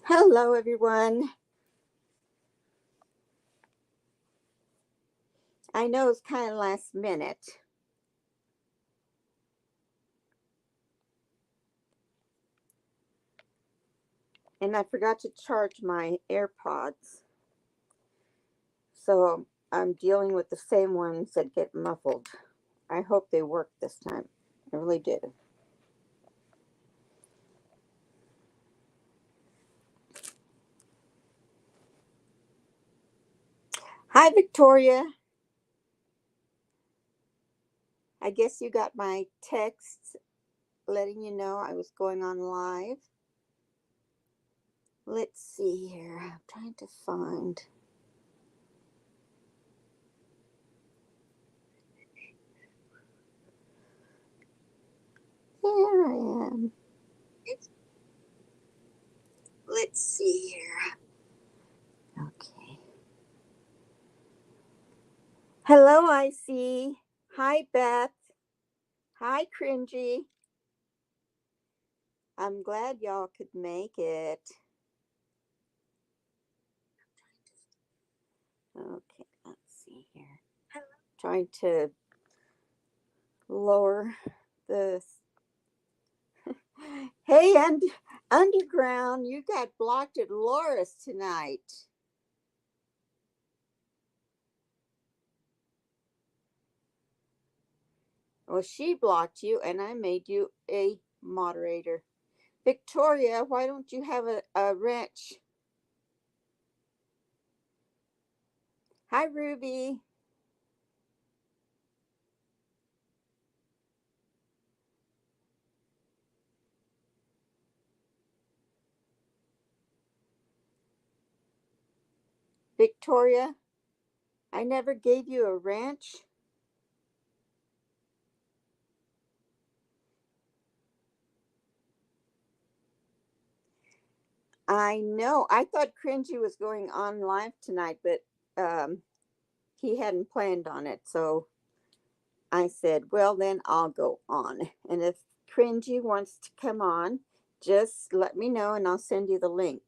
Hello, everyone. I know it's kind of last minute, and I forgot to charge my AirPods. So I'm dealing with the same ones that get muffled. I hope they work this time. I really do. Hi, Victoria. I guess you got my text letting you know I was going on live. Let's see here. I'm trying to find. Here I am. Let's see here. Okay. Hello, Icy. Hi, Beth. Hi, Cringy. I'm glad y'all could make it. Okay, let's see here. Trying to lower the. Hey, and Underground, you got blocked at Loris tonight. Well, she blocked you, and I made you a moderator. Victoria, why don't you have a wrench? Hi, Ruby. Victoria, I never gave you a wrench. I know. I thought Cringy was going on live tonight, but he hadn't planned on it. So I said, well, then I'll go on. And if Cringy wants to come on, just let me know and I'll send you the link.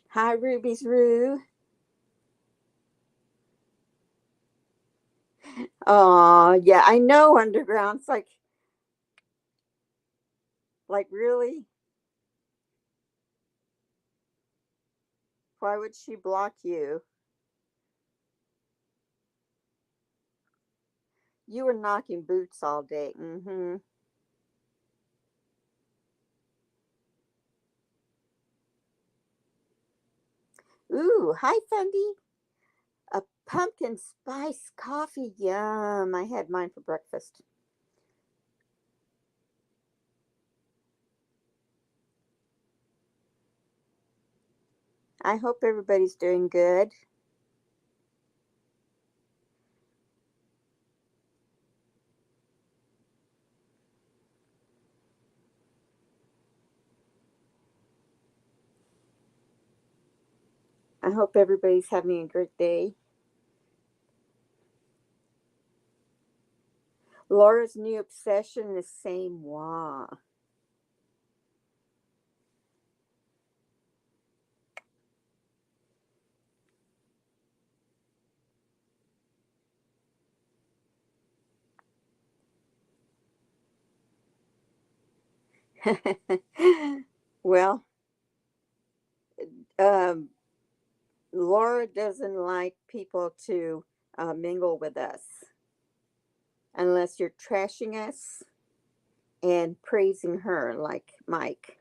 Hi, Ruby's Roo. Oh, yeah, I know, Underground. It's like really? Why would she block you? You were knocking boots all day. Mm-hmm. Ooh, hi, Fundy. A pumpkin spice coffee. Yum. I had mine for breakfast. I hope everybody's doing good. I hope everybody's having a great day. Laura's new obsession is saying "wah." Well, um, Laura doesn't like people to mingle with us unless you're trashing us and praising her, like Mike.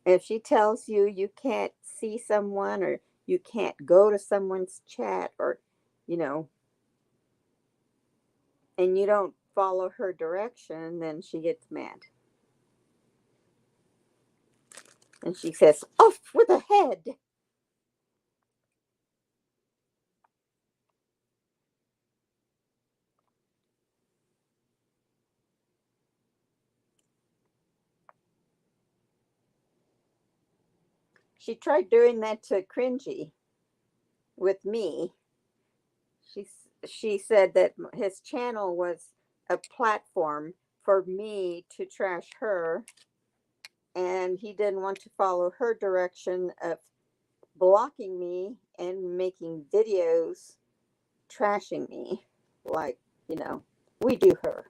If she tells you you can't see someone or you can't go to someone's chat or, you know, and you don't follow her direction, then she gets mad. And she says, off with a head. She tried doing that to Cringy. with me. She she said that his channel was a platform for me to trash her, and he didn't want to follow her direction of blocking me and making videos trashing me, like, you know, we do her.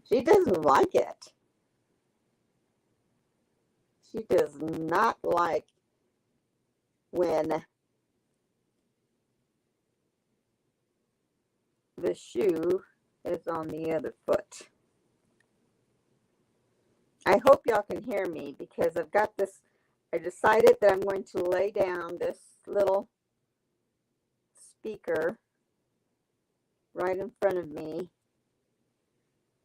She doesn't like it. She does not like when the shoe is on the other foot. I hope y'all can hear me because I've got this. I decided that I'm going to lay down this little speaker right in front of me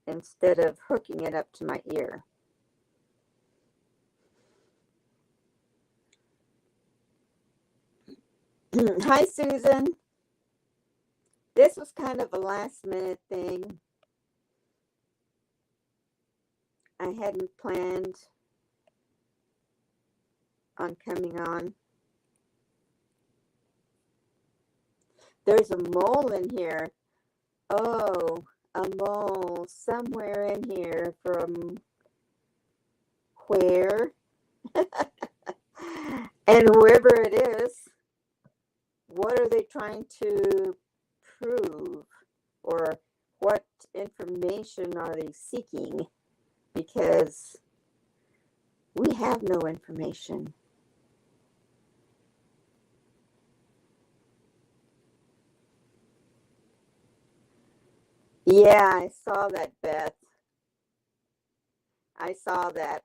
instead of hooking it up to my ear. Hi, Susan. This was kind of a last minute thing. I hadn't planned on coming on. There's a mole in here. Oh, a mole somewhere in here from where? And whoever it is, what are they trying to prove? Or what information are they seeking? Because we have no information. Yeah, I saw that, Beth. I saw that.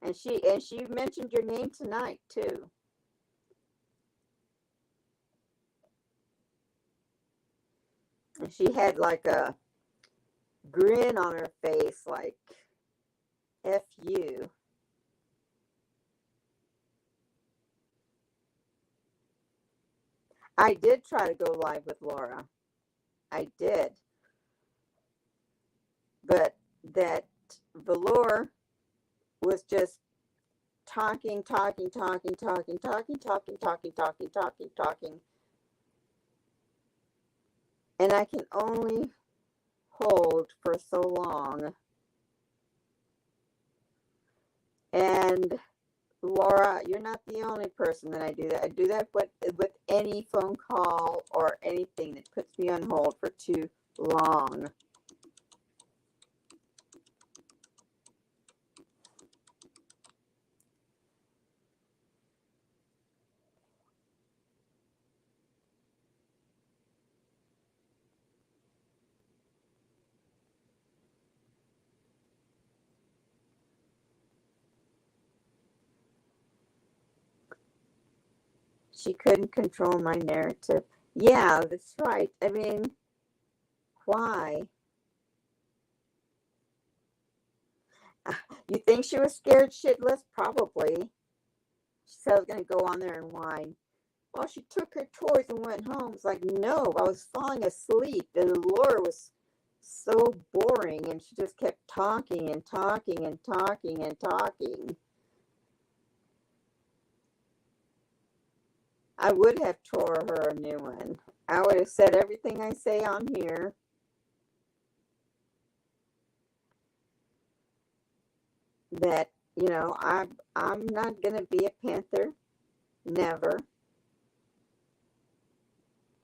And she mentioned your name tonight too. And she had like a grin on her face, like F you. I did try to go live with Laura. I did. But that velour was just talking. And I can only hold for so long. And Laura, you're not the only person that I do that. I do that with any phone call or anything that puts me on hold for too long. She couldn't control my narrative. Yeah, that's right. I mean, why? You think she was scared shitless? Probably. She said I was going to go on there and whine. Well, she took her toys and went home. It's like, no, I was falling asleep. And Laura was so boring. And she just kept talking and talking and talking and talking. I would have tore her a new one. I would have said everything I say on here. That, you know, I'm not going to be a Panther. Never.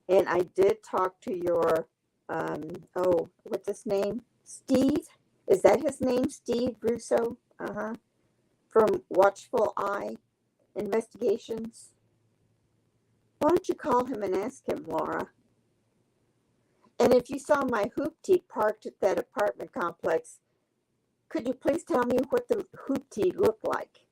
And I did talk to your, what's his name? Steve? Is that his name? Steve Russo? From Watchful Eye Investigations. Why don't you call him and ask him, Laura? And if you saw my hoopty parked at that apartment complex, could you please tell me what the hoopty looked like?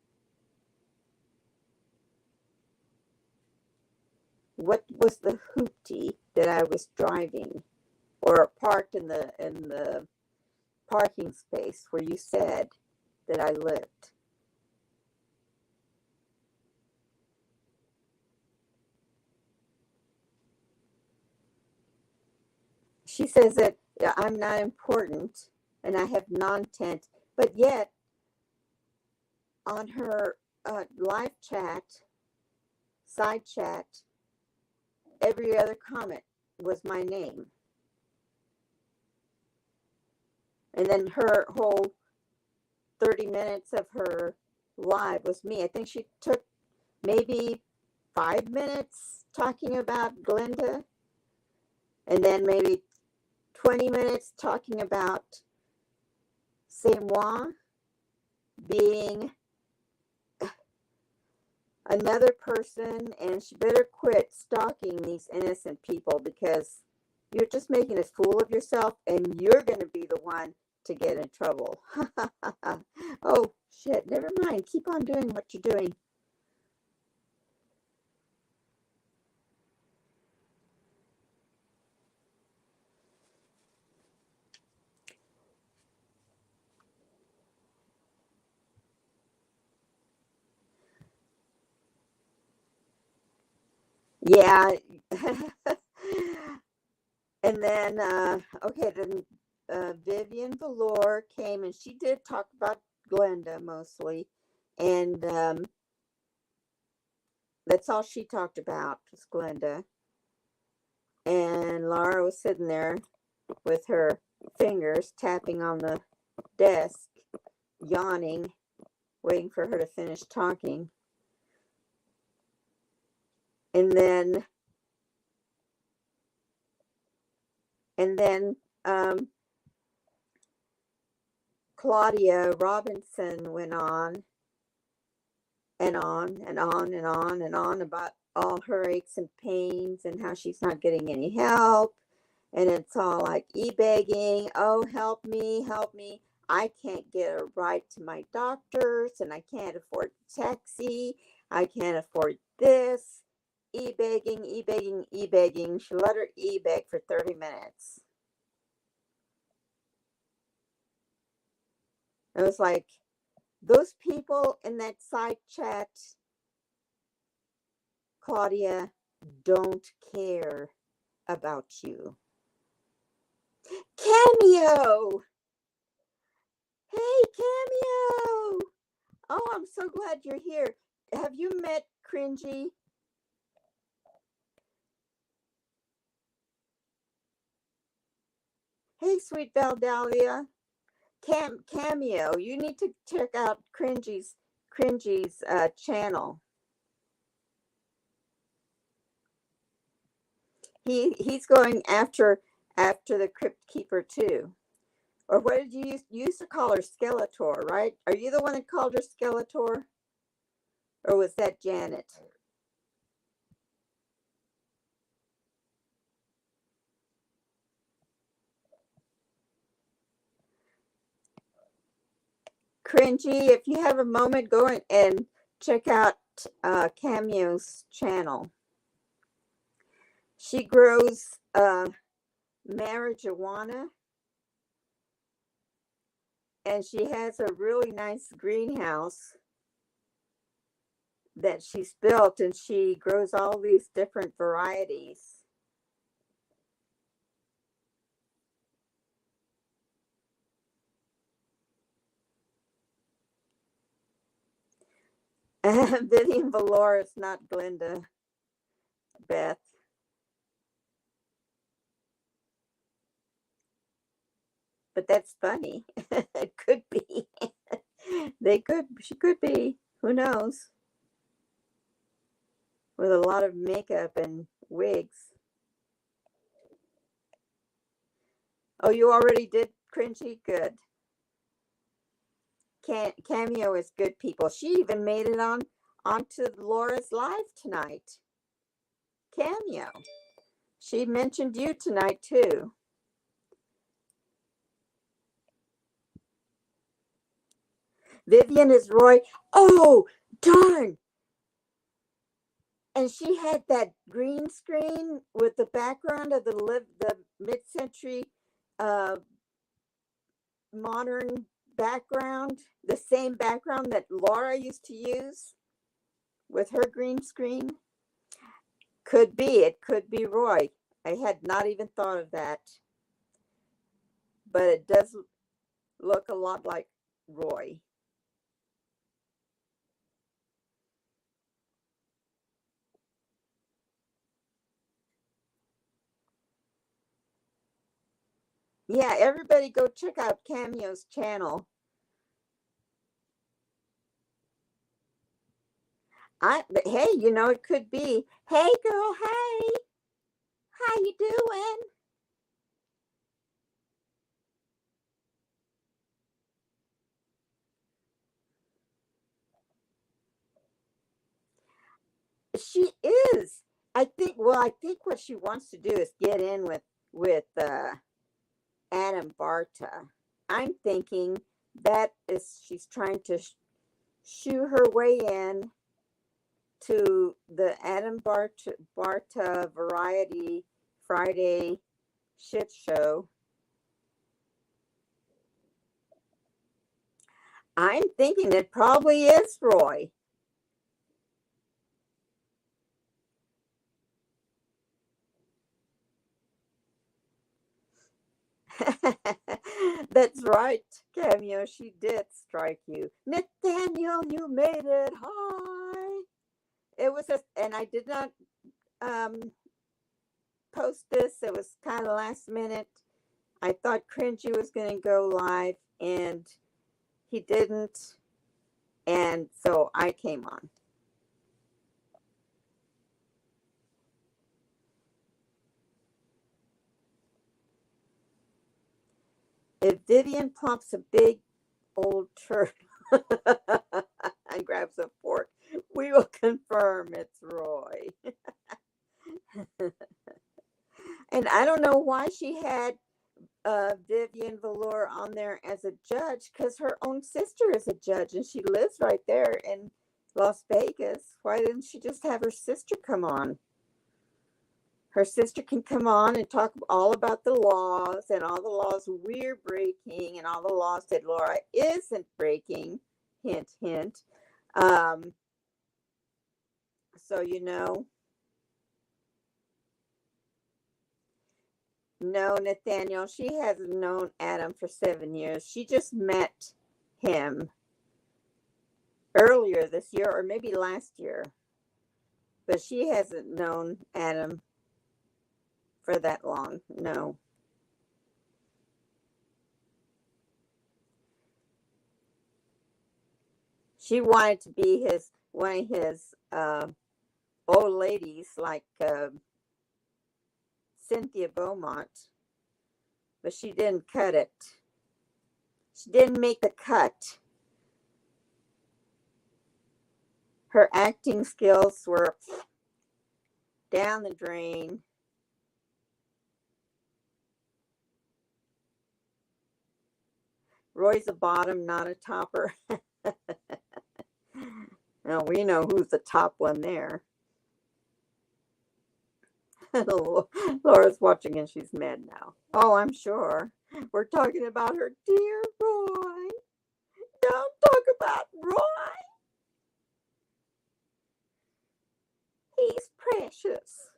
What was the hoopty that I was driving or parked in the parking space where you said that I lived? She says that I'm not important and I have non-tent, but yet on her live chat, side chat, every other comment was my name. And then her whole 30 minutes of her live was me. I think she took maybe 5 minutes talking about Glenda, and then maybe 20 minutes talking about Samoa being another person, and she better quit stalking these innocent people, because you're just making a fool of yourself, and you're going to be the one to get in trouble. Oh, shit. Never mind. Keep on doing what you're doing. Yeah. And then, okay, then Vivian Valor came, and she did talk about Glenda mostly. And that's all she talked about was Glenda. And Laura was sitting there with her fingers tapping on the desk, yawning, waiting for her to finish talking. And then Claudia Robinson went on and on and on and on and on about all her aches and pains and how she's not getting any help. And it's all like e-begging. Oh, help me, help me. I can't get a ride to my doctors, and I can't afford a taxi. I can't afford this. E-begging, e-begging, e-begging. She let her e-beg for 30 minutes. It was like, those people in that side chat, Claudia, don't care about you. Cameo! Hey, Cameo! Oh, I'm so glad you're here. Have you met Cringy? Hey, sweet Valdalia. Cameo, you need to check out Cringy's channel. He's going after the Crypt Keeper too. Or what did you used to call her, Skeletor, right? Are you the one that called her Skeletor? Or was that Janet? Cringy, if you have a moment, go in and check out Cameo's channel. She grows marijuana, and she has a really nice greenhouse that she's built, and she grows all these different varieties. Vivian Valor is not Glenda, Beth. But that's funny. It could be. She could be. Who knows? With a lot of makeup and wigs. Oh, you already did Cringy? Good. Cameo is good, people. She even made it onto Laura's live tonight. Cameo. She mentioned you tonight too. Vivian is Roy. Oh, darn. And she had that green screen with the background of the mid-century modern background, the same background that Laura used to use with her green screen. Could be. It could be Roy. I had not even thought of that. But it does look a lot like Roy. Yeah, everybody go check out Cameo's channel. But hey, it could be, hey girl, hey, how you doing? She is. I think what she wants to do is get in with Adam Barta. I'm thinking that is she's trying to shoo her way in to the Adam Barta Variety Friday shit show. I'm thinking it probably is Roy. That's right, Cameo. She did strike you. Nathaniel, you made it. Hi. It was and I did not um, post this. It was kind of last minute. I thought Cringy was going to go live and he didn't. And so I came on. If Vivian plops a big old turd and grabs a fork, we will confirm it's Roy. And I don't know why she had Vivian Valor on there as a judge, because her own sister is a judge and she lives right there in Las Vegas. Why didn't she just have her sister come on? Her sister can come on and talk all about the laws and all the laws we're breaking and all the laws that Laura isn't breaking. Hint, hint. Um, so, no, Nathaniel, she hasn't known Adam for 7 years. She just met him earlier this year or maybe last year, but she hasn't known Adam for that long. No. She wanted to be one of his old ladies like Cynthia Beaumont, but she didn't cut it. She didn't make the cut. Her acting skills were down the drain. Roy's a bottom, not a topper. Now we know who's the top one there. Laura's watching and she's mad now. Oh, I'm sure. We're talking about her dear Roy. Don't talk about Roy. He's precious.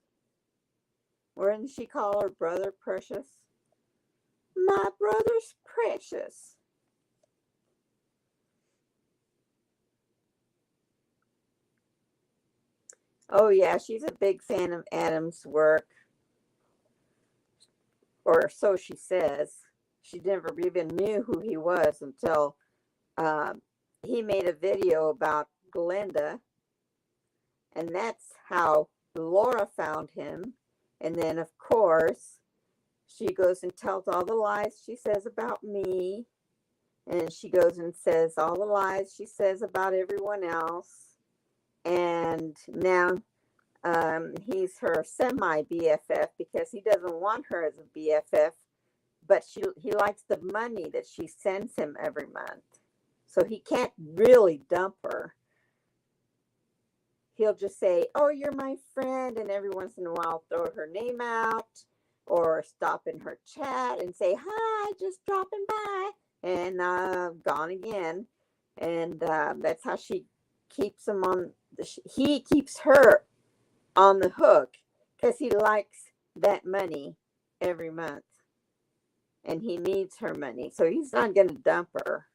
Wouldn't she call her brother precious? My brother's precious. Oh, yeah, she's a big fan of Adam's work, or so she says. She never even knew who he was until um, he made a video about Glenda, and that's how Laura found him. And then, of course, she goes and tells all the lies she says about me, and she goes and says all the lies she says about everyone else. And now he's her semi BFF because he doesn't want her as a BFF, but he likes the money that she sends him every month. So he can't really dump her. He'll just say, "Oh, you're my friend," and every once in a while throw her name out or stop in her chat and say, "Hi, just dropping by," and gone again. And that's how she keeps him on. He keeps her on the hook because he likes that money every month, and he needs her money, so he's not going to dump her,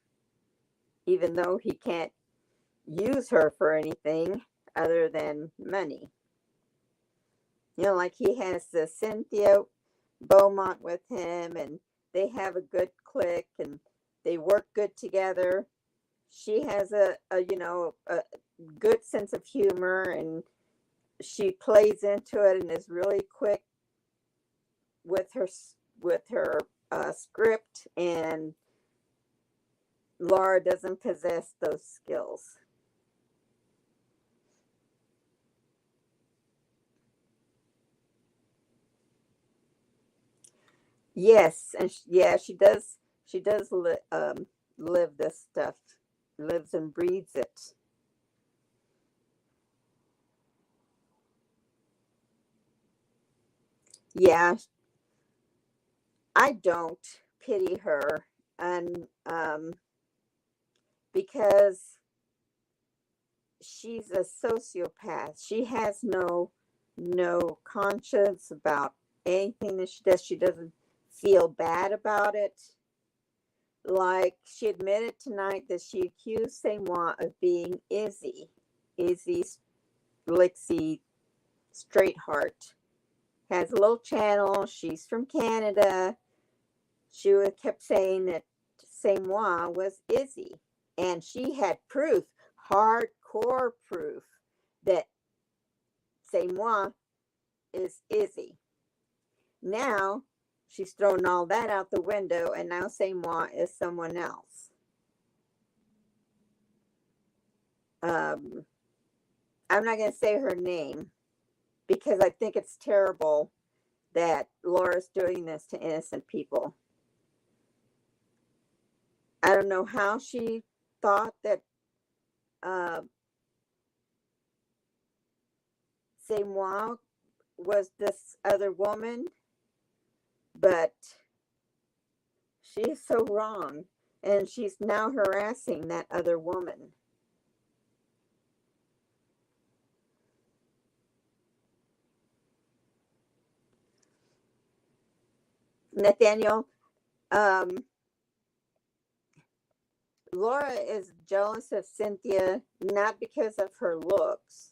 even though he can't use her for anything other than money. Like he has the Cynthia Beaumont with him, and they have a good click and they work good together. She has a good sense of humor, and she plays into it and is really quick with her script, and Laura doesn't possess those skills. Yes, and yeah, she does. She does live this stuff, lives and breathes it. Yeah, I don't pity her, and because she's a sociopath. She has no conscience about anything that she does. She doesn't feel bad about it. Like she admitted tonight that she accused Samoa of being Izzy Lixie Straightheart. Has a little channel. She's from Canada. She kept saying that Samoa was Izzy. And she had proof, hardcore proof, that Samoa is Izzy. Now she's thrown all that out the window, and now Samoa is someone else. Um, I'm not going to say her name because I think it's terrible that Laura's doing this to innocent people. I don't know how she thought that uh, Samoa was this other woman, but she is so wrong. And she's now harassing that other woman. Nathaniel, um, Laura is jealous of Cynthia not because of her looks,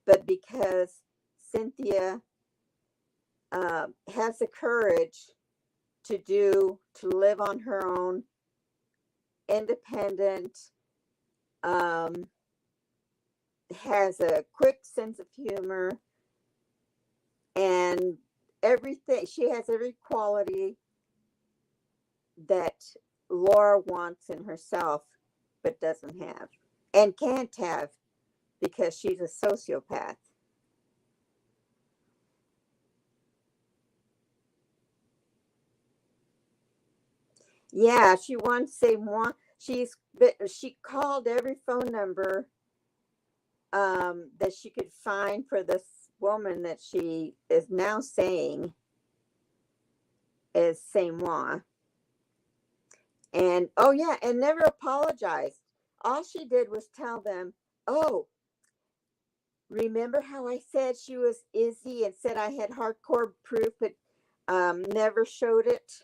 but because Cynthia has the courage to live on her own, independent, um, has a quick sense of humor, and everything. She has every quality that Laura wants in herself, but doesn't have and can't have because she's a sociopath. Yeah, she wants say more. She called every phone number that she could find for this woman that she is now saying is Samoa. And oh yeah, and never apologized. All she did was tell them, "Oh, remember how I said she was Izzy and said I had hardcore proof, but never showed it?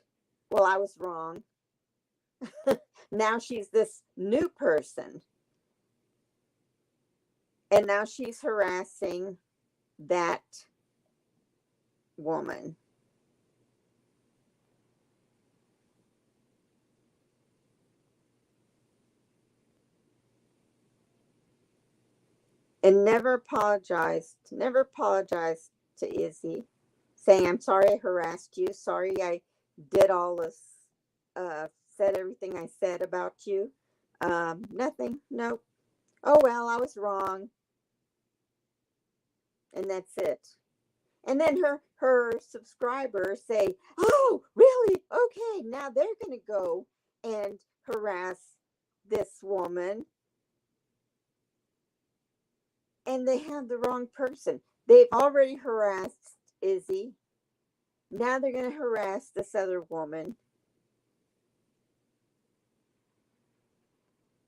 Well, I was wrong. Now she's this new person, and now she's harassing that woman." And never apologized to Izzy, saying, "I'm sorry I harassed you. Sorry I did all this, said everything I said about you. Nothing. Nope. Oh, well, I was wrong." And that's it. And then her subscribers say, "Oh, really? Okay, now they're going to go and harass this woman." And they have the wrong person. They've already harassed Izzy. Now they're going to harass this other woman.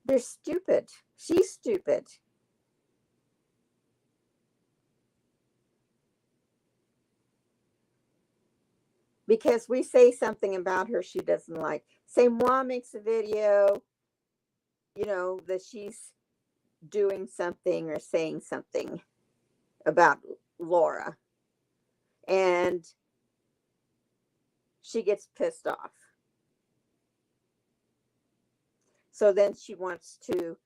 They're stupid. She's stupid. Because we say something about her she doesn't like. Say Moi makes a video, that she's doing something or saying something about Laura. And she gets pissed off. So then she wants to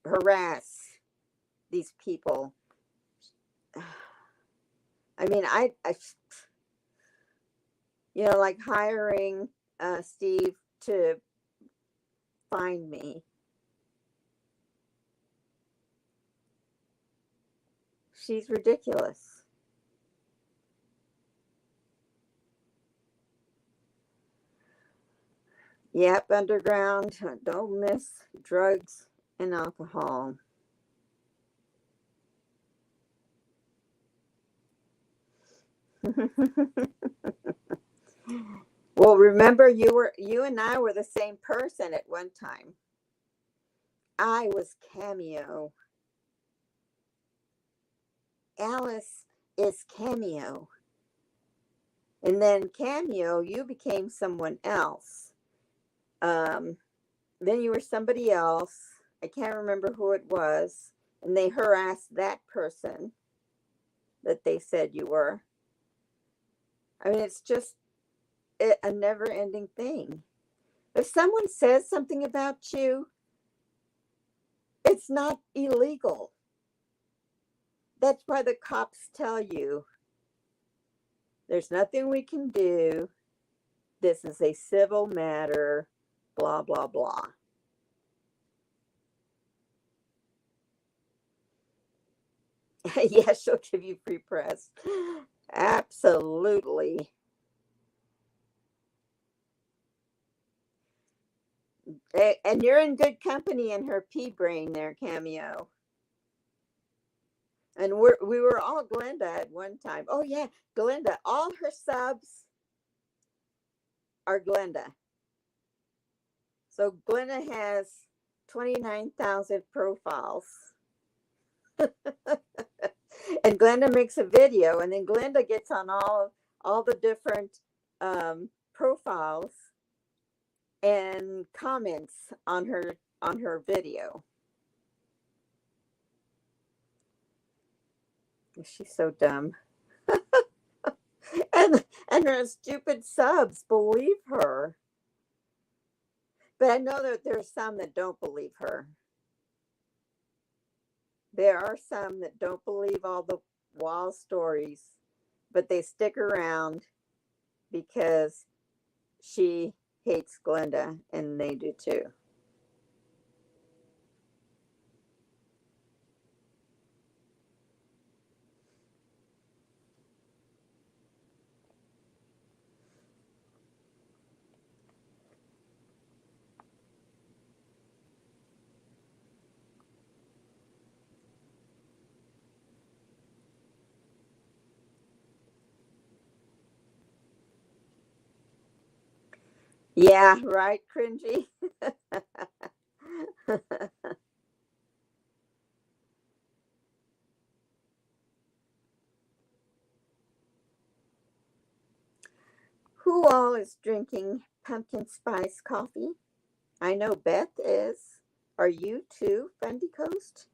harass these people. I mean, like hiring Steve to find me. She's ridiculous. Yep, underground. Don't miss drugs and alcohol. Well, remember you and I were the same person at one time. I was Cameo. Alice is Cameo. And then Cameo, you became someone else. Then you were somebody else. I can't remember who it was. And they harassed that person that they said you were. I mean, it's just a never ending thing. If someone says something about you, it's not illegal. That's why the cops tell you there's nothing we can do. This is a civil matter, blah, blah, blah. Yes, she'll give you free press. Absolutely. And you're in good company in her pea brain there, Cameo. And we were all Glenda at one time. Oh yeah, Glenda. All her subs are Glenda. So Glenda has 29,000 profiles. And Glenda makes a video, and then Glenda gets on all the different profiles and comments on her video. She's so dumb. and her stupid subs believe her. But I know that there's some that don't believe her. There are some that don't believe all the wild stories, but they stick around because she hates Glenda, and they do too. Yeah, right, cringy. Who all is drinking pumpkin spice coffee? I know Beth is. Are you too, Fundy Coast?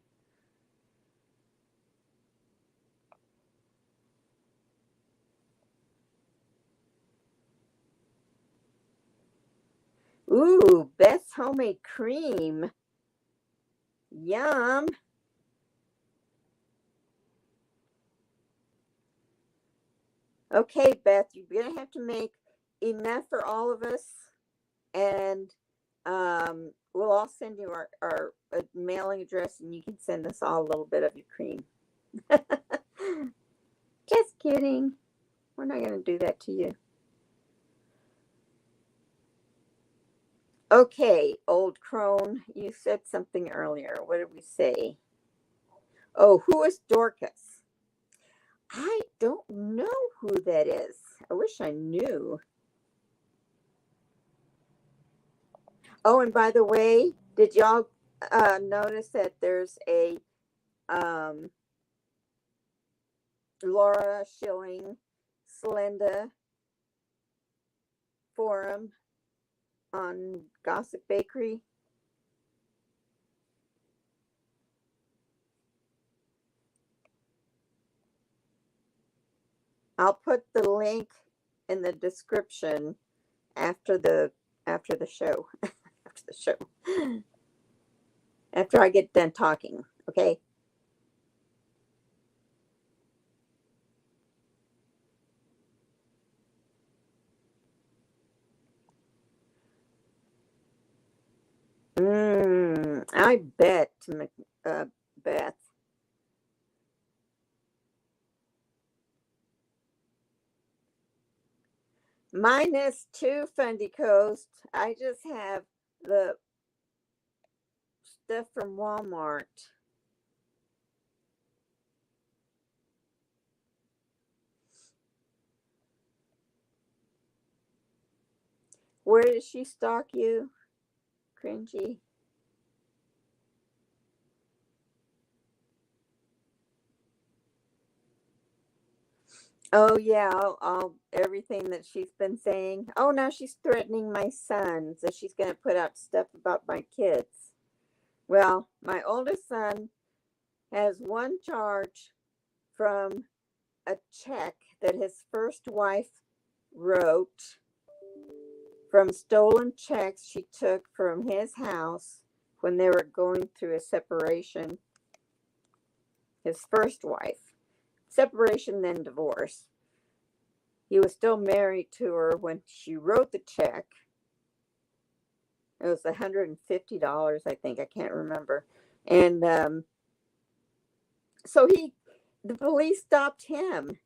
Ooh, Beth's homemade cream. Yum. Okay, Beth, you're going to have to make enough for all of us. And we'll all send you our mailing address, and you can send us all a little bit of your cream. Just kidding. We're not going to do that to you. Okay, old crone, you said something earlier. What did we say? Oh, who is Dorcas? I don't know who that is. I wish I knew. Oh, and by the way, did y'all notice that there's a Laura Schilling Slenda forum on Gossip Bakery? I'll put the link in the description after the show. After the show. After I get done talking, okay? I bet, Beth. Mine is too, Fundy Coast. I just have the stuff from Walmart. Where does she stalk you, Cringy? Oh yeah, all everything that she's been saying. Oh, now she's threatening my son, so she's gonna put out stuff about my kids. Well, my oldest son has one charge from a check that his first wife wrote from stolen checks she took from his house when they were going through a separation. His first wife, separation, then divorce. He was still married to her when she wrote the check. It was $150, I think. I can't remember. And so the police stopped him.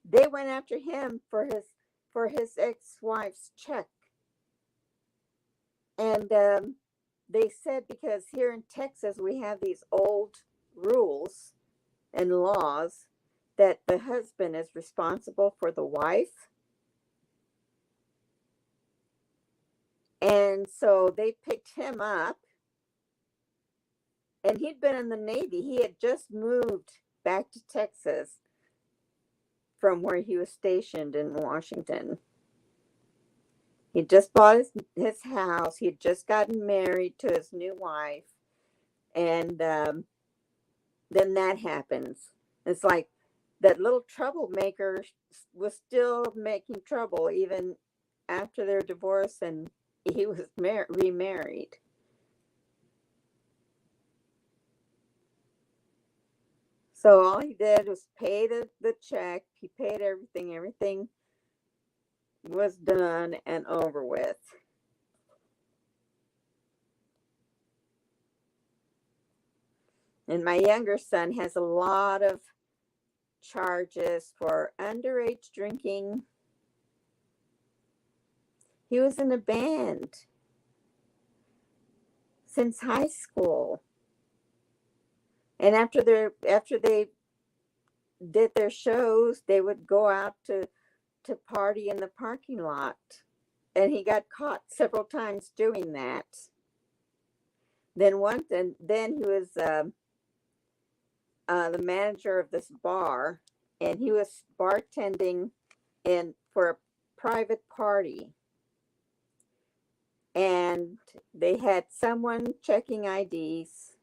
They went after him for his ex-wife's check. And they said because here in Texas we have these old rules and laws that the husband is responsible for the wife. And so they picked him up, and he'd been in the Navy. He had just moved back to Texas from where he was stationed in Washington. He just bought his house. He had just gotten married to his new wife. And then that happens. It's like that little troublemaker was still making trouble even after their divorce, and he was remarried. So all he did was pay the check. He paid everything. Everything was done and over with. And my younger son has a lot of charges for underage drinking. He was in a band since high school. And after they did their shows, they would go out to party in the parking lot. And he got caught several times doing that. Then he was the manager of this bar, and he was bartending in for a private party. And they had someone checking IDs,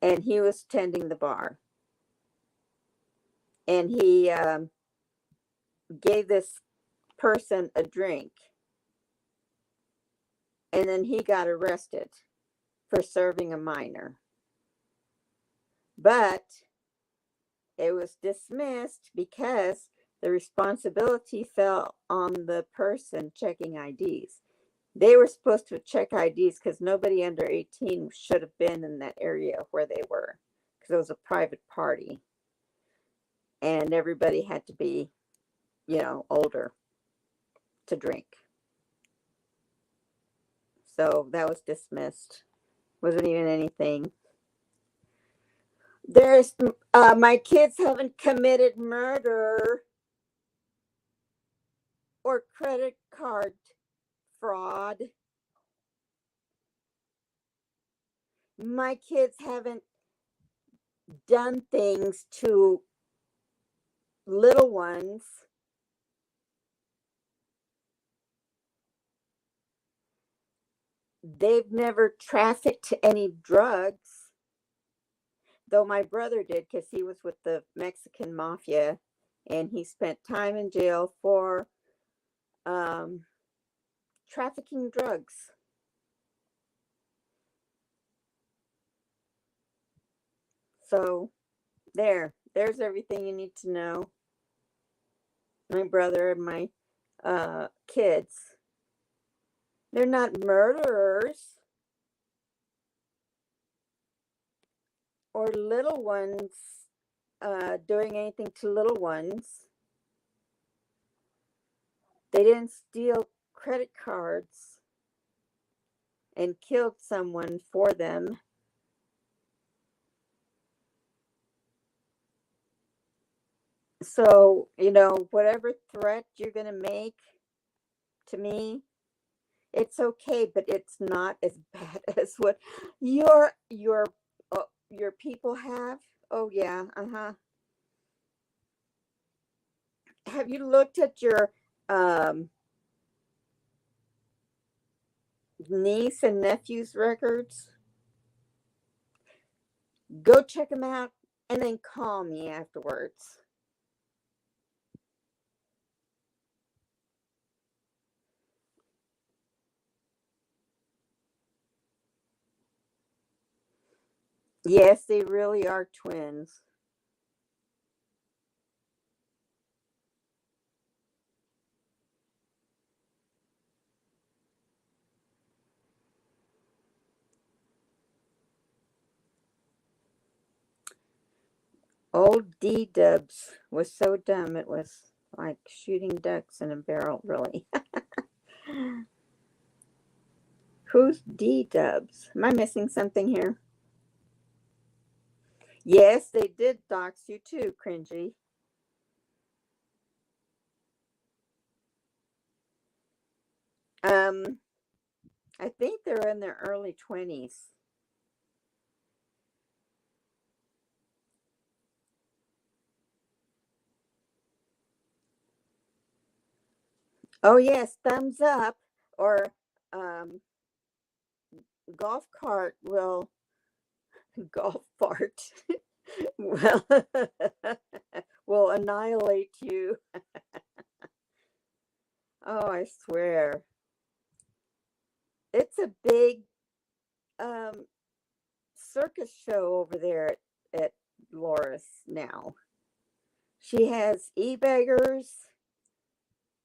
and he was tending the bar. And he gave this person a drink, and then he got arrested for serving a minor. But it was dismissed because the responsibility fell on the person checking IDs. They were supposed to check IDs because nobody under 18 should have been in that area where they were, because it was a private party. And everybody had to be, older to drink. So that was dismissed. Wasn't even anything. There's my kids haven't committed murder or credit card fraud. My kids haven't done things to little ones. They've never trafficked any drugs. though my brother did because he was with the Mexican mafia and he spent time in jail for um, trafficking drugs. So there's everything you need to know. My brother and my kids, they're not murderers or little ones doing anything to little ones. They didn't steal credit cards and killed someone for them. So, whatever threat you're going to make to me, it's okay, but it's not as bad as what your people have. Oh yeah, uh-huh. Have you looked at your um niece and nephew's records? Go check them out and then call me afterwards. Yes, they really are twins. Old D Dubs was so dumb it was like shooting ducks in a barrel, really. Who's D Dubs? Am I missing something here? Yes, they did dox you too, cringy. Um, I think they're in their early 20s. Oh yes, thumbs up or um golf cart will golf fart well will annihilate you. Oh, I swear. It's a big um circus show over there at Loris now. She has e-beggars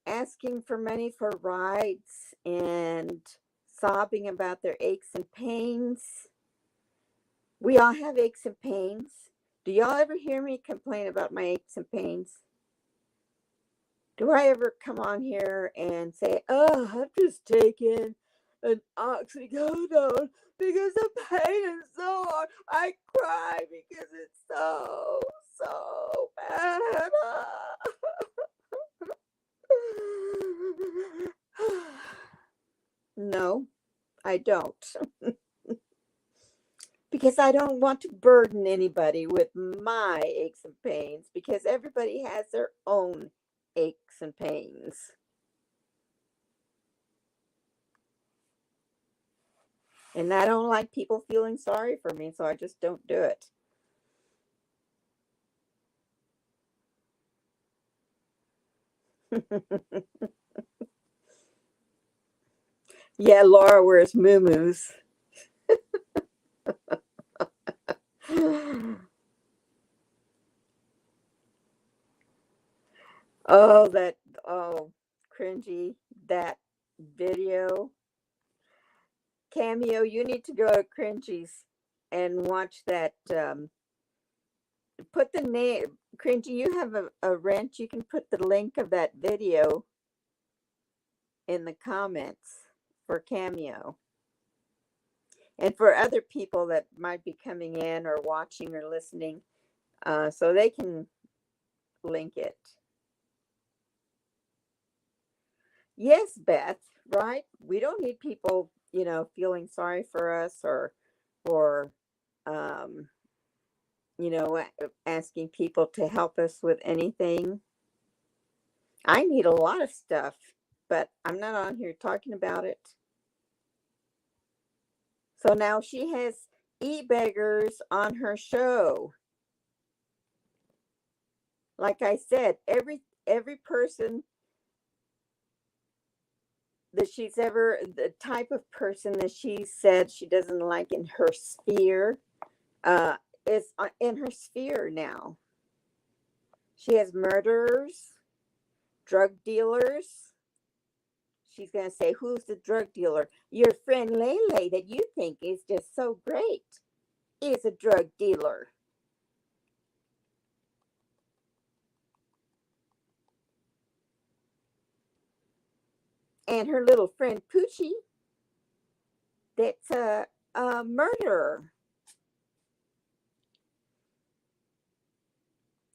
asking for money for rides and sobbing about their aches and pains. We all have aches and pains. Do y'all ever hear me complain about my aches and pains? Do I ever come on here and say, "Oh, I've just taken an oxycodone because the pain is so hard. I cry because it's so bad." No, I don't. Because I don't want to burden anybody with my aches and pains because everybody has their own aches and pains. And I don't like people feeling sorry for me, so I just don't do it. Yeah, Laura wears moo-moos. Oh, oh, cringy, that video. Cameo, you need to go to Cringy's and watch that. Put the name, Cringy, you have a wrench. You can put the link of that video in the comments for Cameo. And for other people that might be coming in or watching or listening, so they can link it. Yes, Beth, right? We don't need people, feeling sorry for us or um, asking people to help us with anything. I need a lot of stuff, but I'm not on here talking about it. So now she has e-beggars on her show. Like I said, every person that she's ever, the type of person that she said she doesn't like in her sphere, uh, is in her sphere now. She has murderers, drug dealers. She's going to say, who's the drug dealer? Your friend Lele that you think is just so great is a drug dealer. And her little friend Poochie, that's a murderer.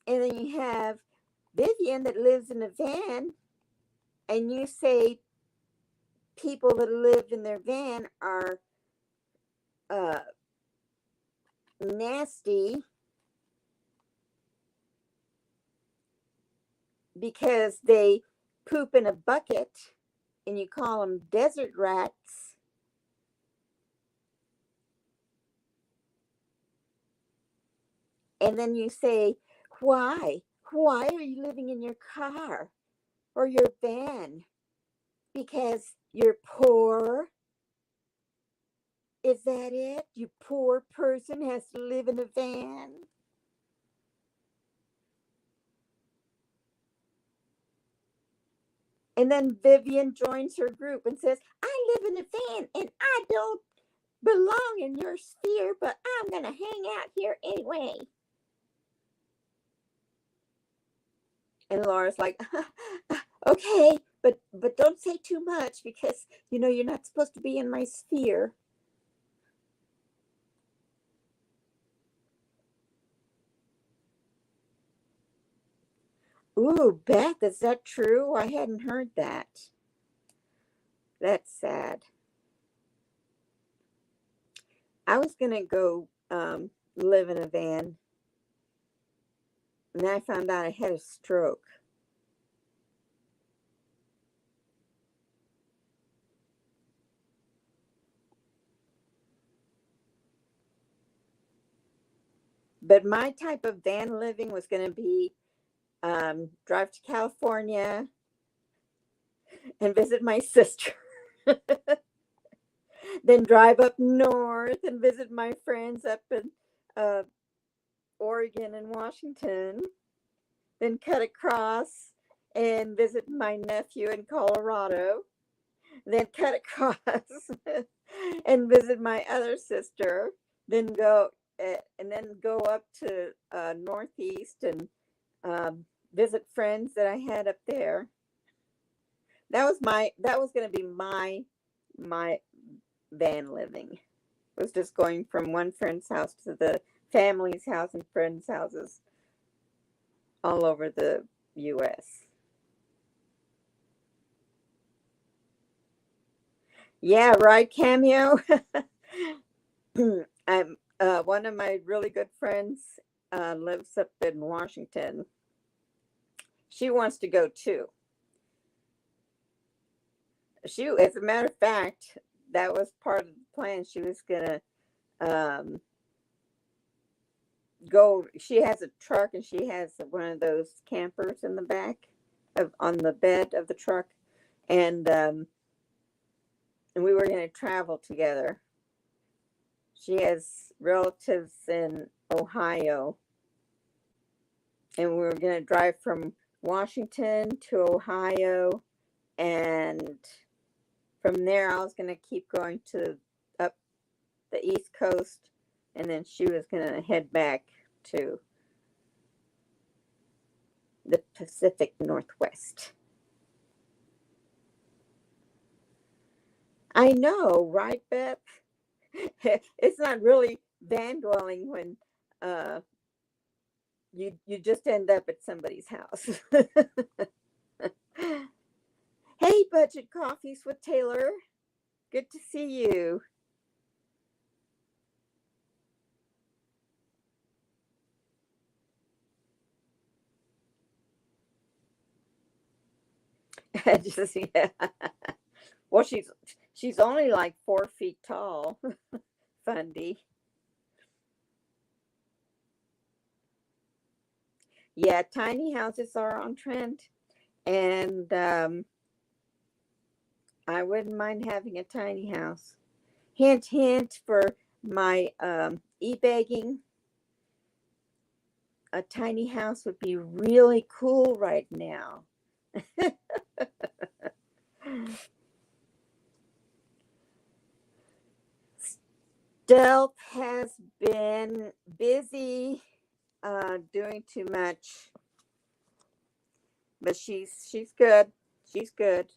And then you have Vivian that lives in a van, and you say people that live in their van are uh, nasty because they poop in a bucket, and you call them desert rats. And then you say, why? Why are you living in your car or your van? Because you're poor? Is that it? You poor person has to live in a van? And then Vivian joins her group and says, I live in a van and I don't belong in your sphere, but I'm going to hang out here anyway. And Laura's like, okay, but don't say too much because, you're not supposed to be in my sphere. Ooh, Beth, is that true? I hadn't heard that. That's sad. I was going to go live in a van, and then I found out I had a stroke. But my type of van living was going to be drive to California and visit my sister. Then drive up north and visit my friends up in uh, Oregon and Washington. Then cut across and visit my nephew in Colorado. Then cut across and visit my other sister. Then go and then go up to Northeast and visit friends that I had up there. That was going to be my van living. It was just going from one friend's house to the family's house and friends' houses all over the U.S. Yeah, right, Cameo. I'm one of my really good friends lives up in Washington. She wants to go too. As a matter of fact, that was part of the plan. She was gonna um, go. She has a truck, and she has one of those campers in the back on the bed of the truck, and we were gonna travel together. She has relatives in Ohio, and we were gonna drive from Washington to Ohio, and from there I was gonna keep going to up the East Coast, and then she was gonna head back to the Pacific Northwest. I know, right, Beth? It's not really van dwelling when uh, you just end up at somebody's house. Hey, Budget Coffees with Taylor. Good to see you. Just, yeah. Well, she's only like 4 feet tall. Fundy. Yeah, tiny houses are on trend, and I wouldn't mind having a tiny house. Hint, hint for my e-bagging. A tiny house would be really cool right now. Stealth has been busy doing too much, but she's good. She's good.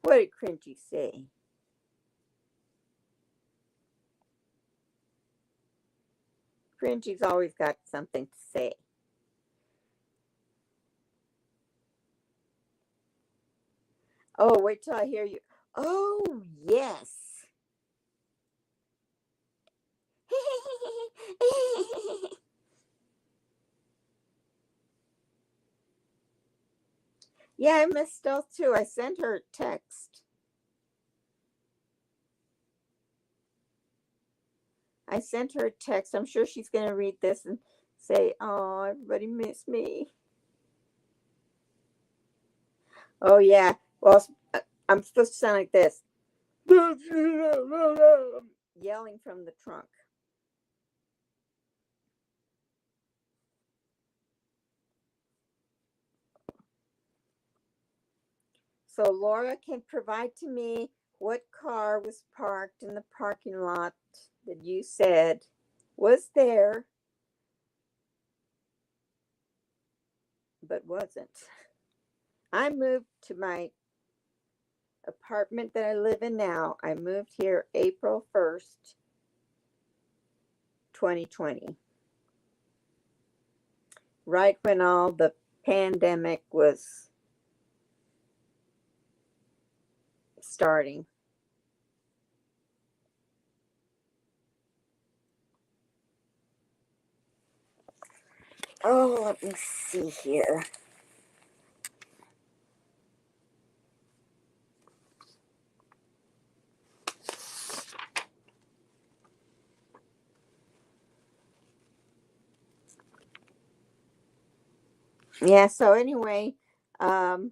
What did Cringy say? Cringy's always got something to say. Oh, wait till I hear you. Oh, yes. Yeah, I missed Stealth too. I sent her a text. I sent her a text. I'm sure she's going to read this and say, "Oh, everybody missed me." Oh, yeah. Well, I'm supposed to sound like this, yelling from the trunk. So Laura can provide to me what car was parked in the parking lot that you said was there, but wasn't. I moved to my apartment that I live in now. I moved here April 1st, 2020, right when all the pandemic was starting. Oh, let me see here. Yeah, so anyway, um,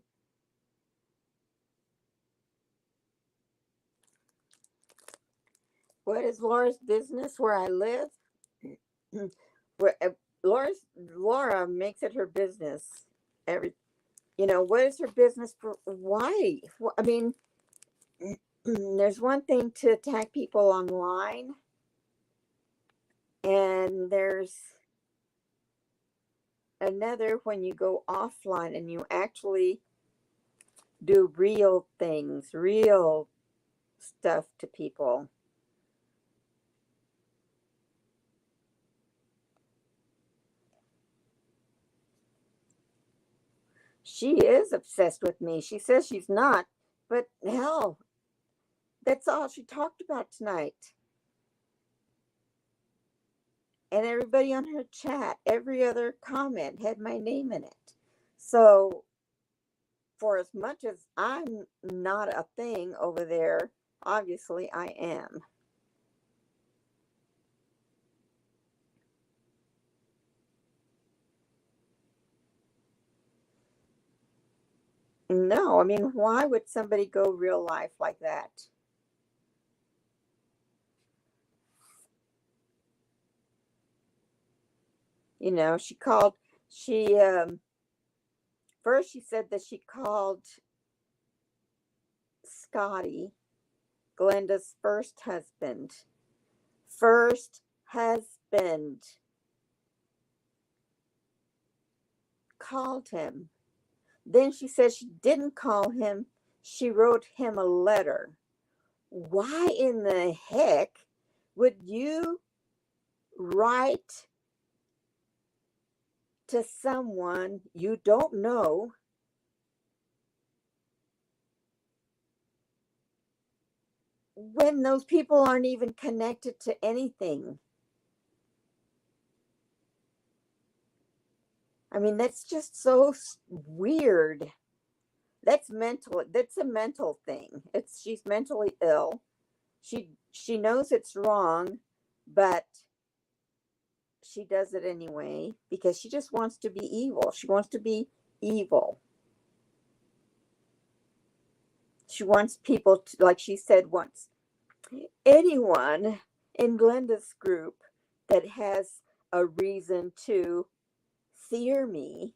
what is Laura's business where I live? where Laura makes it her business. Every what is her business for? Why? I mean, there's one thing to attack people online, and there's another when you go offline and you actually do real things, real stuff to people. She is obsessed with me. She says she's not, but hell, that's all she talked about tonight. And everybody on her chat, every other comment had my name in it. So, for as much as I'm not a thing over there, obviously I am. No, I mean, why would somebody go real life like that? She called, she, first she said that she called Scotty, Glenda's first husband, called him. Then she said she didn't call him, she wrote him a letter. Why in the heck would you write to someone you don't know when those people aren't even connected to anything? I mean, that's just so weird. That's mental. That's a mental thing. She's mentally ill. she knows it's wrong, but she does it anyway because she just wants to be evil. She wants to be evil. She wants people to, like she said once, anyone in Glenda's group that has a reason to fear me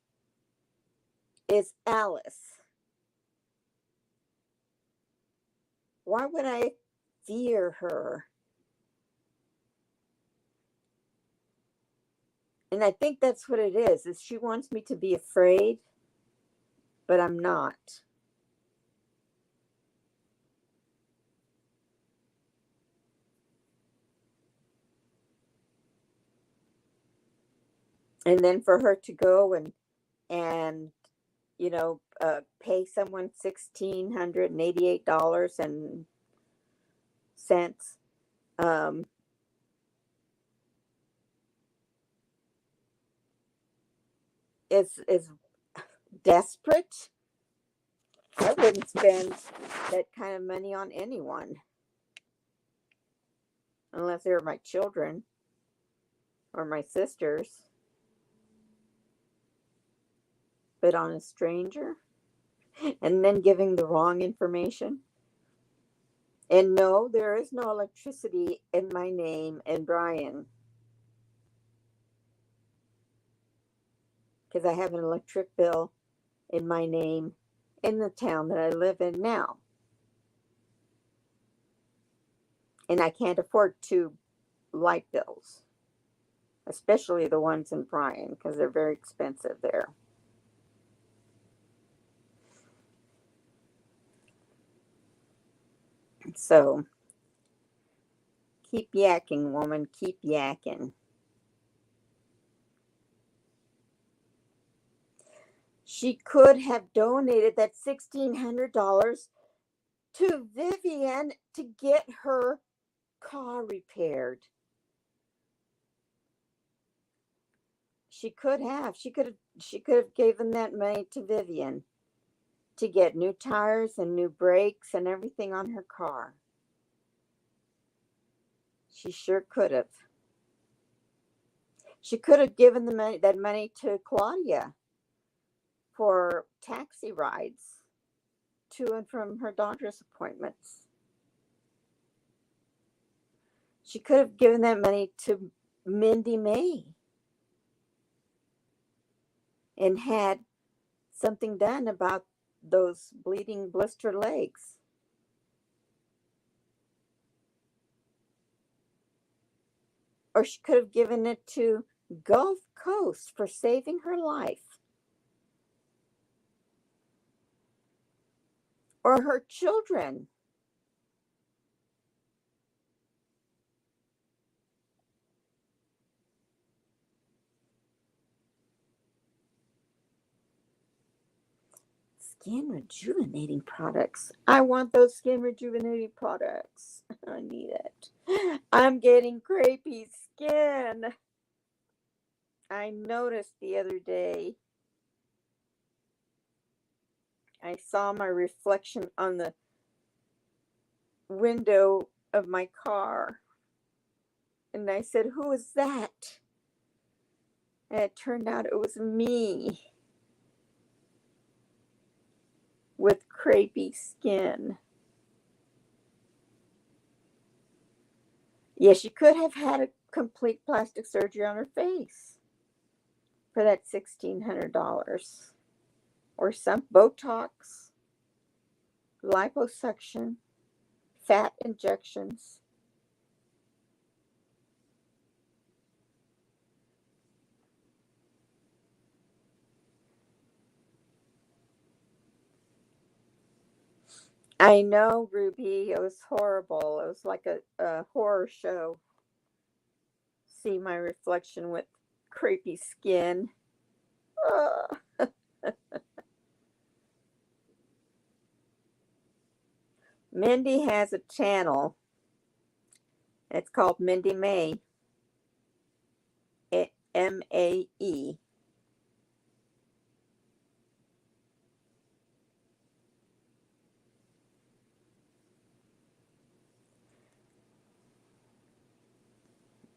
is Alice. Why would I fear her? And I think that's what it is she wants me to be afraid, but I'm not. And then for her to go and pay someone $1,688.00 is desperate. I wouldn't spend that kind of money on anyone unless they were my children or my sisters. But on a stranger and then giving the wrong information. And no, there is no electricity in my name and Brian because I have an electric bill in my name in the town that I live in now. And I can't afford 2 light bills, especially the ones in Bryan because they're very expensive there. So keep yakking, woman, keep yakking. She could have donated that $1,600 to Vivian to get her car repaired. She could have. She could have given that money to Vivian to get new tires and new brakes and everything on her car. She sure could have. She could have given that money to Claudia for taxi rides to and from her doctor's appointments. She could have given that money to Mindy May and had something done about those bleeding blister legs. Or she could have given it to Gulf Coast for saving her life. Or her children. Skin rejuvenating products. I want those skin rejuvenating products. I need it. I'm getting crepey skin. I noticed the other day. I saw my reflection on the window of my car. And I said, "Who is that?" And it turned out it was me with crepey skin. Yeah, she could have had a complete plastic surgery on her face for that $1,600. Or some Botox, liposuction, fat injections. I know, Ruby, it was horrible. It was like a horror show. See my reflection with crepey skin. Ugh. Mindy has a channel. It's called Mindy May. MAE.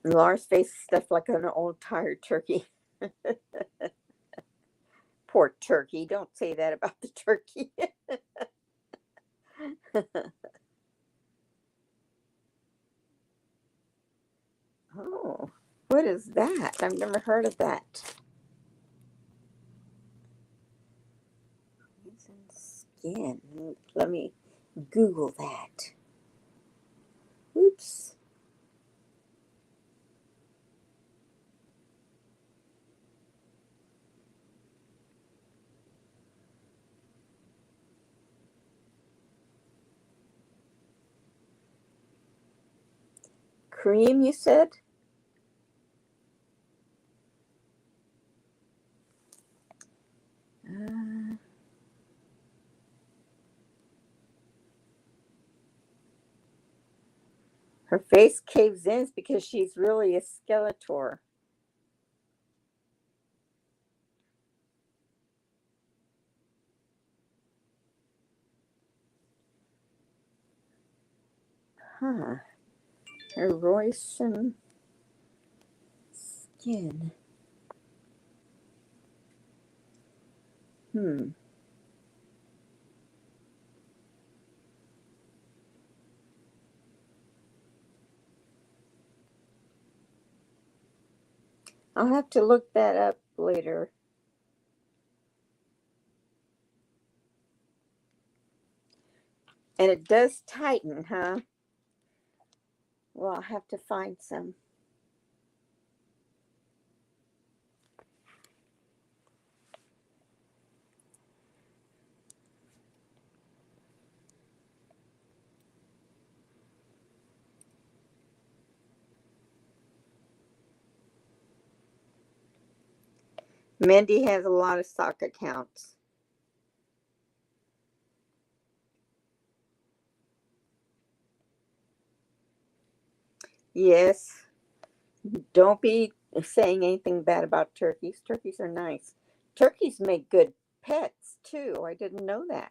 Laura's face is stuffed like an old tired turkey. Poor turkey. Don't say that about the turkey. Oh, what is that? I've never heard of that. Skin. Let me Google that. Oops. Cream, you said? Uh, Her face caves in because she's really a Skeletor. Huh. Her Royston skin. Hmm. I'll have to look that up later. And it does tighten, huh? Well, I'll have to find some. Mindy has a lot of sock accounts. Yes. Don't be saying anything bad about turkeys. Turkeys are nice. Turkeys make good pets too. I didn't know that.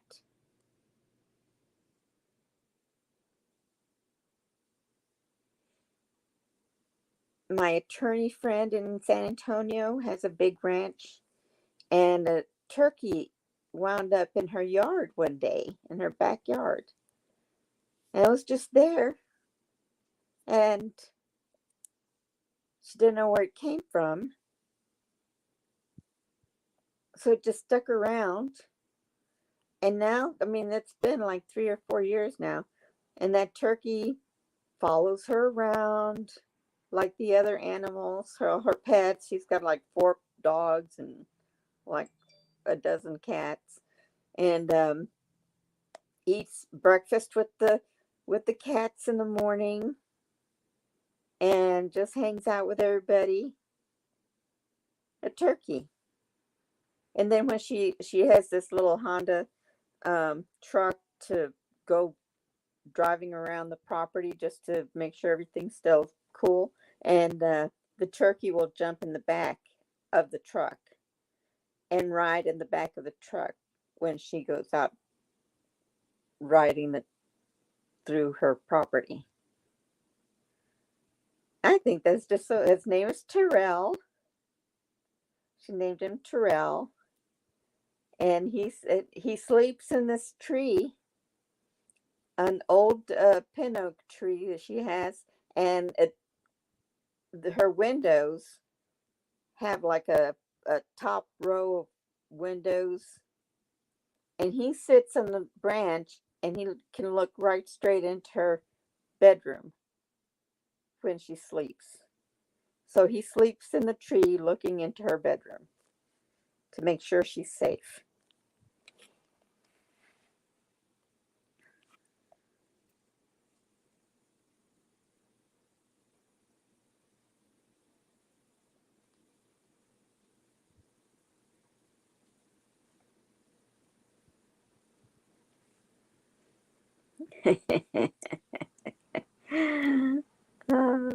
My attorney friend in San Antonio has a big ranch, and a turkey wound up in her yard one day, in her backyard. And it was just there, and she didn't know where it came from. So it just stuck around. And now, I mean, it's been like 3 or 4 years now. And that turkey follows her around like the other animals, her pets. She's got like 4 dogs and like a dozen cats. And eats breakfast with the cats in the morning and just hangs out with everybody. A turkey. And then when she has this little Honda truck to go driving around the property just to make sure everything's still cool, and the turkey will jump in the back of the truck and ride in the back of the truck when she goes out riding through her property. I think that's just so. His name is Terrell. She named him Terrell, and he sleeps in this tree, an old pin oak tree that she has, and her windows have like a top row of windows, and he sits on the branch and he can look right straight into her bedroom when she sleeps. So he sleeps in the tree looking into her bedroom to make sure she's safe. Uh,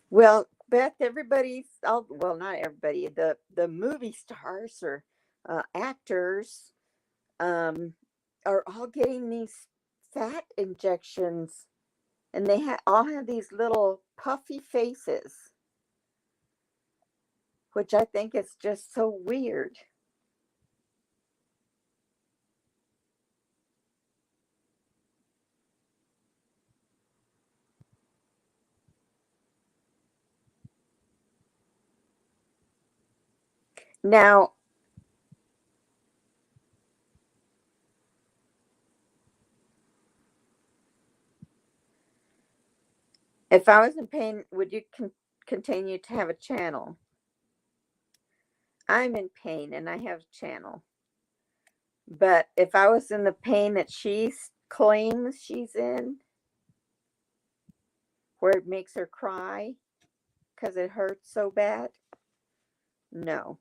well, Beth, everybody's all, well, not everybody, the movie stars or actors um, are all getting these fat injections, and they all have these little puffy faces, which I think is just so weird. Now, if I was in pain, would you continue to have a channel? I'm in pain and I have a channel. But if I was in the pain that she claims she's in, where it makes her cry because it hurts so bad, no.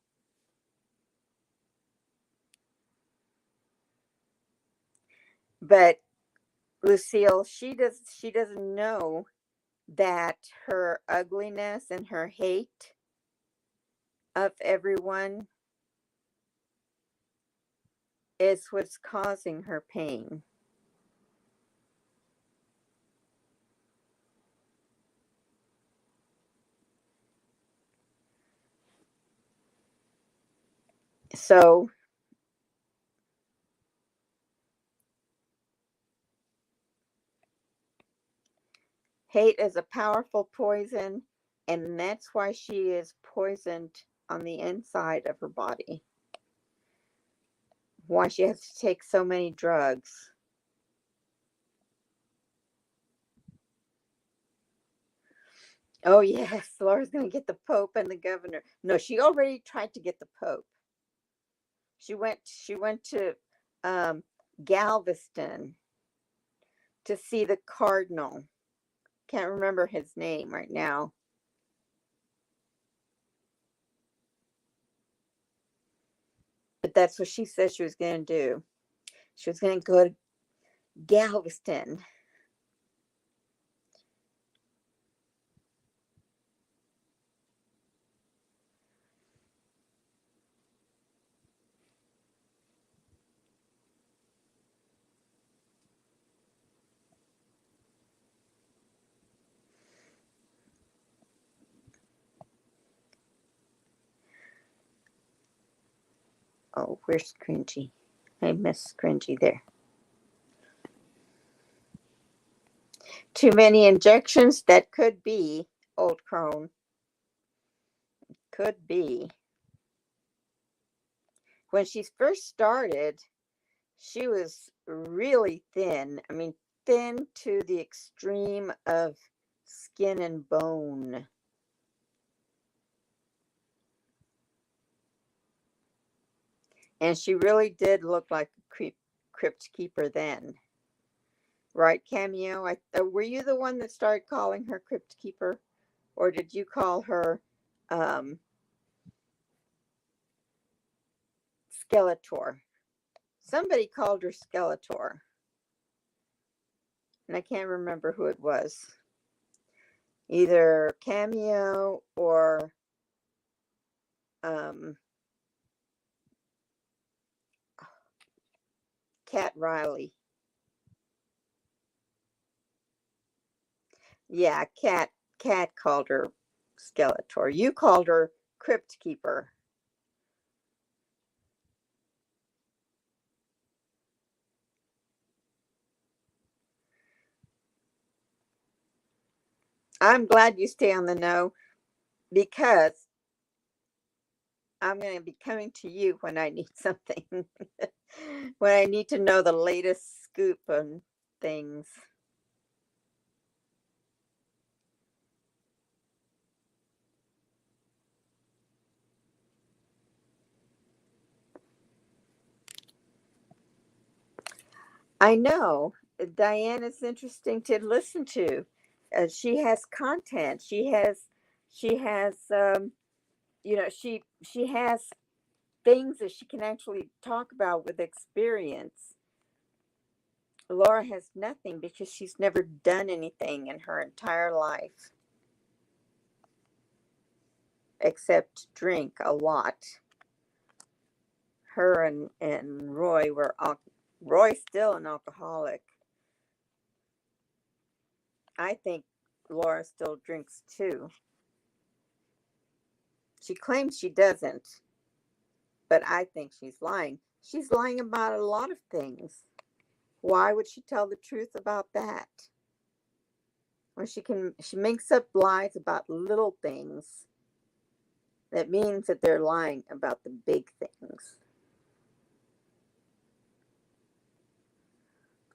But Lucille, she doesn't know that her ugliness and her hate of everyone is what's causing her pain. So hate is a powerful poison, and that's why she is poisoned on the inside of her body. Why she has to take so many drugs. Oh yes, Laura's going to get the Pope and the governor. No, she already tried to get the Pope. She went to um, Galveston to see the cardinal. Can't remember his name right now. But that's what she said she was going to do. She was going to go to Galveston. Oh, where's Cringy? I miss Cringy there. Too many injections? That could be old crone. Could be. When she first started, she was really thin. I mean, thin to the extreme of skin and bone. And she really did look like a crypt keeper then. Right, Cameo? Were you the one that started calling her crypt keeper? Or did you call her um, Skeletor? Somebody called her Skeletor. And I can't remember who it was. Either Cameo or um, Cat Riley. Yeah, Cat called her Skeletor. You called her Crypt Keeper. I'm glad you stay on the know because I'm going to be coming to you when I need something. When I need to know the latest scoop on things. I know Diane is interesting to listen to. She has content. She has she has things that she can actually talk about with experience. Laura has nothing because she's never done anything in her entire life. except drink a lot. Her and Roy were, Roy's still an alcoholic. I think Laura still drinks too. She claims she doesn't, but I think she's lying. She's lying about a lot of things. Why would she tell the truth about that? When she makes up lies about little things. That means that they're lying about the big things.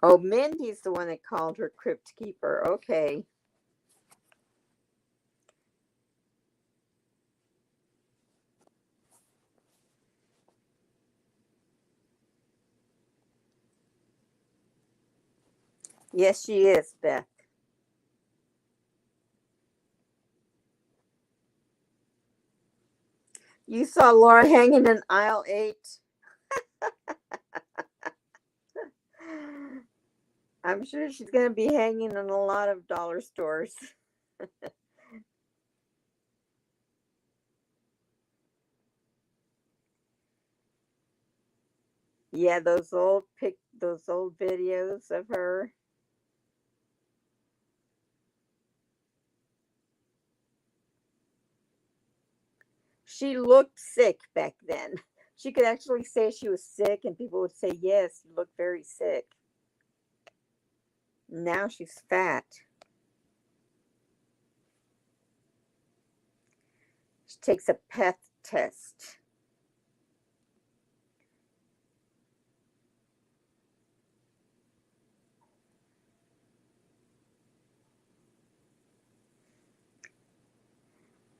Oh, Mindy's the one that called her crypt keeper. Okay. Yes, she is, Beth. You saw Laura hanging in aisle 8. I'm sure she's going to be hanging in a lot of dollar stores. Yeah, those old videos of her. She looked sick back then. She could actually say she was sick, and people would say, "Yes, you look very sick." Now she's fat. She takes a PET test.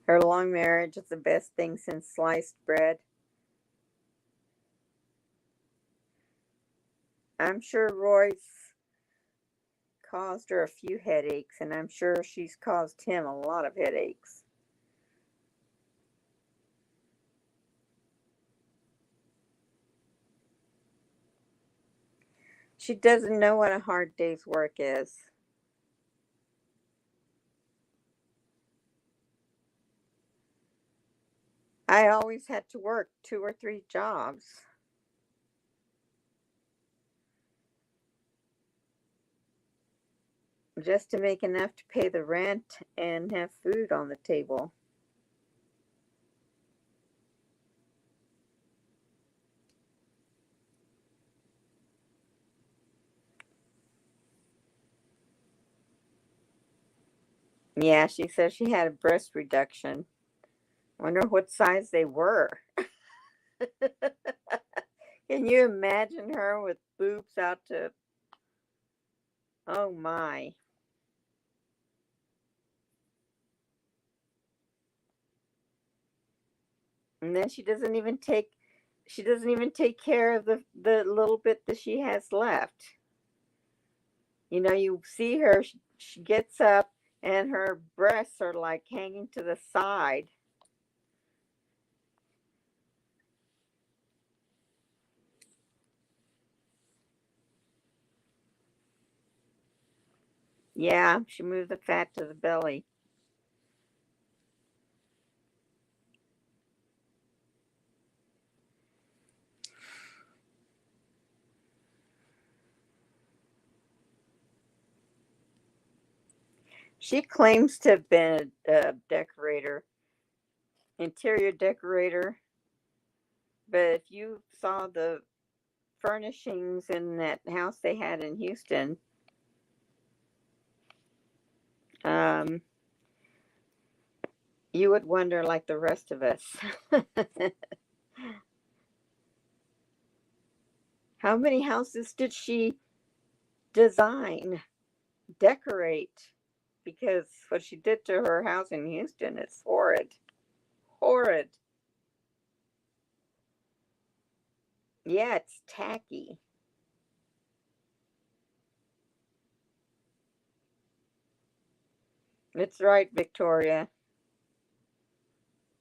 Her long marriage is the best thing since sliced bread. I'm sure Roy's caused her a few headaches, and I'm sure she's caused him a lot of headaches. She doesn't know what a hard day's work is. I always had to work 2 or 3 jobs just to make enough to pay the rent and have food on the table. Yeah, she says she had a breast reduction. Wonder what size they were. Can you imagine her with boobs out to, oh my. And then she doesn't even take care of the little bit that she has left. You know, you see her, she gets up and her breasts are like hanging to the side. Yeah, she moved the fat to the belly. She claims to have been a decorator, interior decorator, but if you saw the furnishings in that house they had in Houston, um, you would wonder like the rest of us. How many houses did she design, decorate? Because what she did to her house in Houston is horrid. Horrid. Yeah, it's tacky. It's right, Victoria.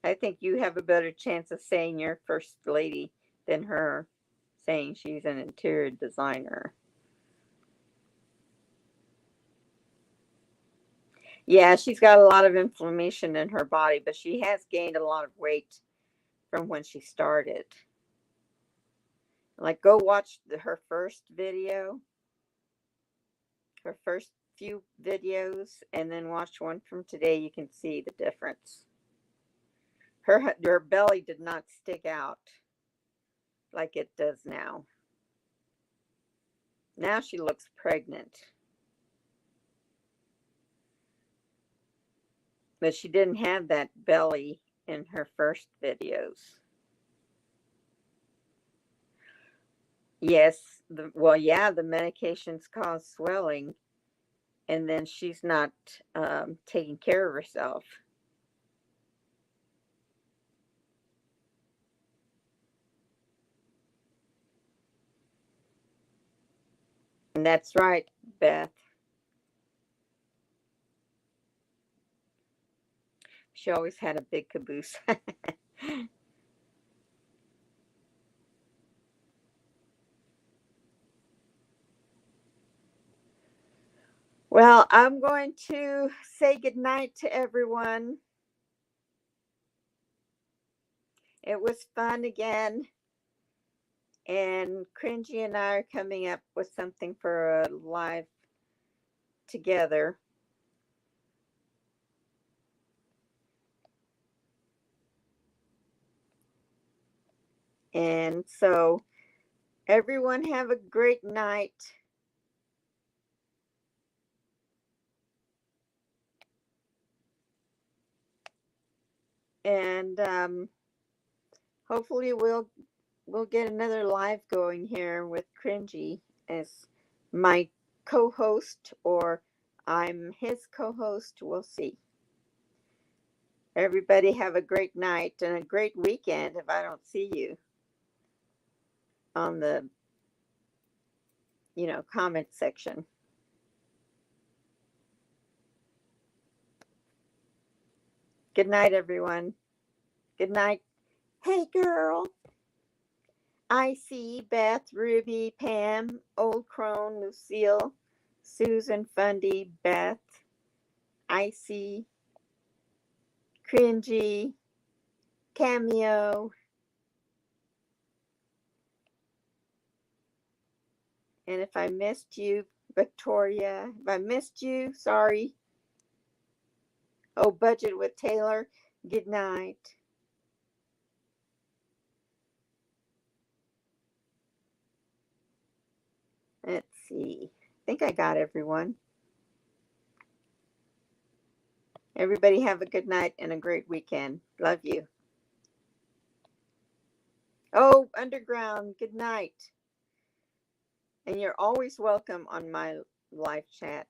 I think you have a better chance of saying you're first lady than her saying she's an interior designer. Yeah, she's got a lot of inflammation in her body, but she has gained a lot of weight from when she started. Like, go watch her first video, her first few videos, and then watch one from today. You can see the difference. Her belly did not stick out like it does now. Now she looks pregnant. But she didn't have that belly in her first videos. Yes, yeah, the medications cause swelling, and then she's not taking care of herself. And that's right, Beth. She always had a big caboose. Well, I'm going to say goodnight to everyone. It was fun again. And Cringy and I are coming up with something for a live together. And so, everyone have a great night. And hopefully we'll get another live going here with Cringy as my co-host, or I'm his co-host. We'll see. Everybody have a great night and a great weekend if I don't see you on the, comment section. Good night, everyone. Good night. Hey, girl. I see Beth, Ruby, Pam, Old Crone, Lucille, Susan, Fundy, Beth. I see Cringy, Cameo. And if I missed you, Victoria, if I missed you, sorry. Oh, Budget with Taylor, good night. Let's see. I think I got everyone. Everybody have a good night and a great weekend. Love you. Oh, Underground, good night. And you're always welcome on my live chat.